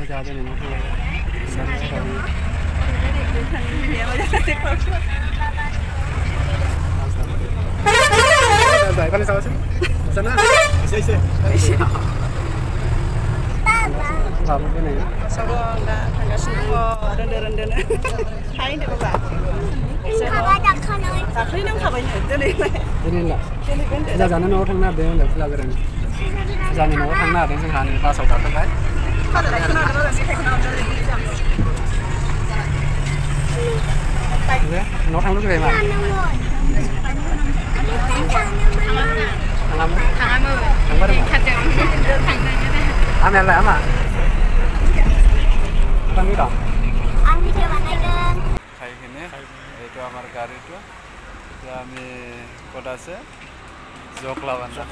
जादों नों Giải con sao chứ? Dẫn á? Vào bên này. Sau đó là thằng cá sấu đơn. Hay đấy các bạn. Sao khi nó không phải nhảy tới đây này? Thế nên là bây giờ nó thằng nào đấy là là cái này. Giờ nó thằng nào đấy chẳng hạn ba sáu cái đấy. Nó thằng nó cái mà. Thằng bắt được. Anh này là mà. Thằng đi đâu? Anh đi theo bạn đây cơ. Khai cái này, itu amar gari itu, kami kota se, Jokla Banda.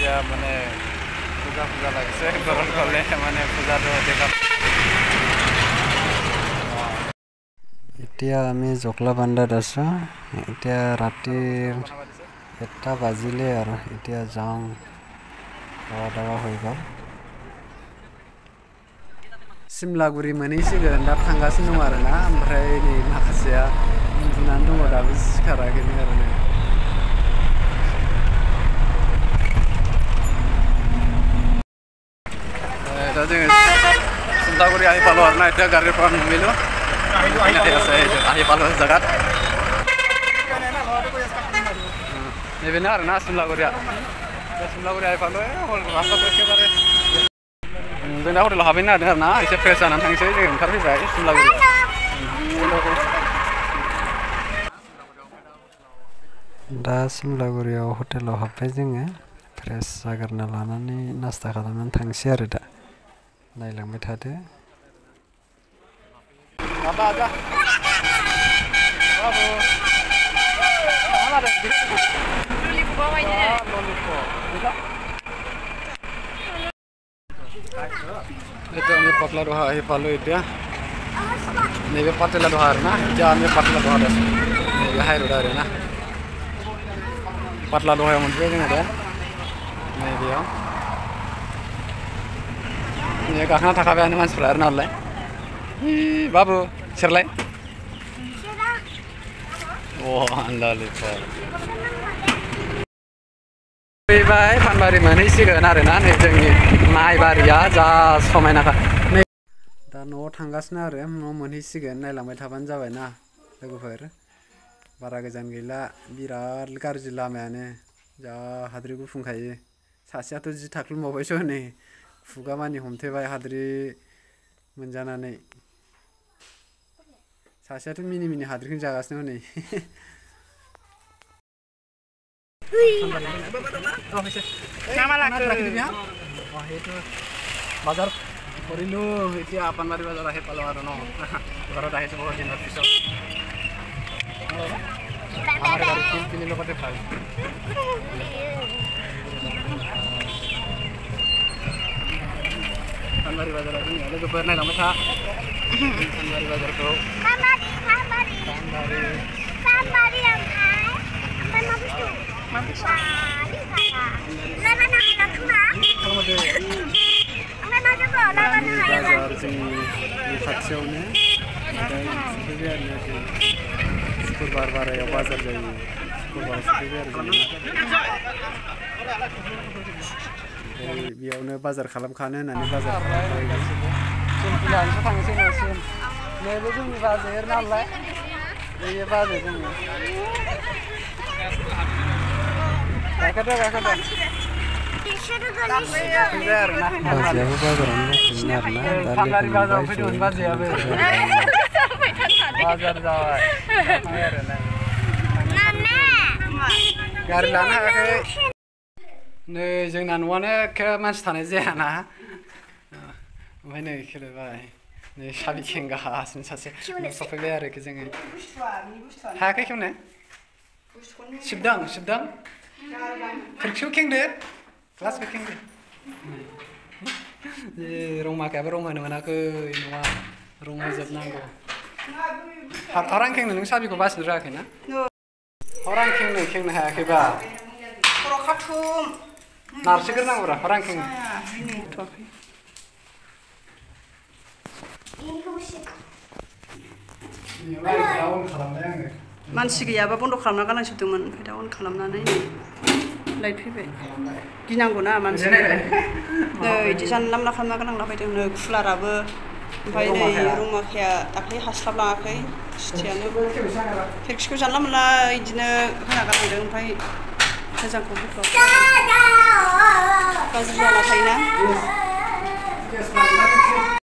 Ya mana puja lagi se, koron kole mana puja tu dekap. এতিয়া আমি জকলা বান্দাত আছো এতিয়া ৰাতিৰ 1টা বাজিলে আৰু এতিয়া যাওঁ দাৱা হৈ গ'ল सिमलागुरि मोनहैसिगोन दा थांगासिनो दं आरोना ओमफ्राय नै माखासेया उन्दुनानै दङ दाबो सिखाराखैनो आरोना दा जोङो सिमलागुरि आइपाल' आरोना এতিয়া गारिৰ পৰা নামিলো Ahi palu zakat. Ini benar na Simlaguri. Simlaguri ahi palu ya, hol rasa terus kebare. Jadi aku dah habis na dengar na, isi fresh na, tangsi je, karbi baik Simlaguri. Da Simlaguri hotel habis jengnya, fresh agar nalana ni nasta kalaman tangsi ada dah. Nailang betade. Apa aja? Babu. Mana ada? Lollipop bawa aja deh. Lollipop. Bisa? Itu ini patla doha, ini palu itu ya. Ini patla doha na, jangan ini patla doha dah. Ini hai roda na. Patla doha yang mana ni ada? Ini dia. Ini kakak tak kawan ni mas player nol lah. Babu, Shirley. Wah, lollipop. Bye, Panbari mana sih kan ada na, nih jengi mai bari ya, jas pemain apa? Dan no tanggas na re, no mana sih kan, nih lambat haban jawab na, lagu fer. Bara kejan gila, birar lekar jila mana, jah hadri gu fungkai, sasya tu ji taklum mau besok nih, fuga mani homte bay hadri menjana nih. Sasya tu mini hadri kan jaga sini nih. Nama lagi dia? Wah itu bazar Korilu itu apa mari bazar ahe palu arono. Baru dah semua jenis pisau. Amar dari kini lo kate khai. Mari bazar ini ada tu pernah nama tha. Mari bazar tu. Samari yang hai. Apa mampus tu? Mampus. Lawan nak kena. Kalau tu. Angkat nak juga lawan nak yang. Bazar sini faksio ni. Ada sebenarnya ni. Kurbar ya bazar jadi. Kurbar sebenarnya. Biar bazar kalam khana nani bazar. Kumpulan setang sini sini. Melu tu bazar nalai. Ini bazar tu. Kakak. Bazar na. Bazar bazar jawab. Gari lana ke. Nih jangan wane ke mas tanah jana. Mana kira bay. Nih sabi kengga asin sase. Sofel ya ke jangan. Ha ke kau ne? Sibdang. Periksa keng deh. Kelas ke keng deh. Rumah ke rumah mana ke rumah rumah jat nanggo. हरां खेंनो नों साबिखौ बासिनो रोङाखैना हरां खेंनो हायाखैबा खर' खाथुम नारसिगोरनांगौरा हरां खेंनो मानसि गैयाबा बन्द खालामना गालांजोबदोंमोन ओमफ्राय दा अन खालामनानै लाइट फैबाय गिनांगौना मानसि नै इदि जानला मोनला खालामना गालांलाबायदों नै कुलाराबो ओमफ्राय नै रुमाखाया दाख्लै हास्लाबलाङाखै सिटियानो खेरखिखौ जानला मोनला इदिनो होना गालांदों ओमफ्राय मोजांखौ होथ'वाखै गाज्रि जाना थायोना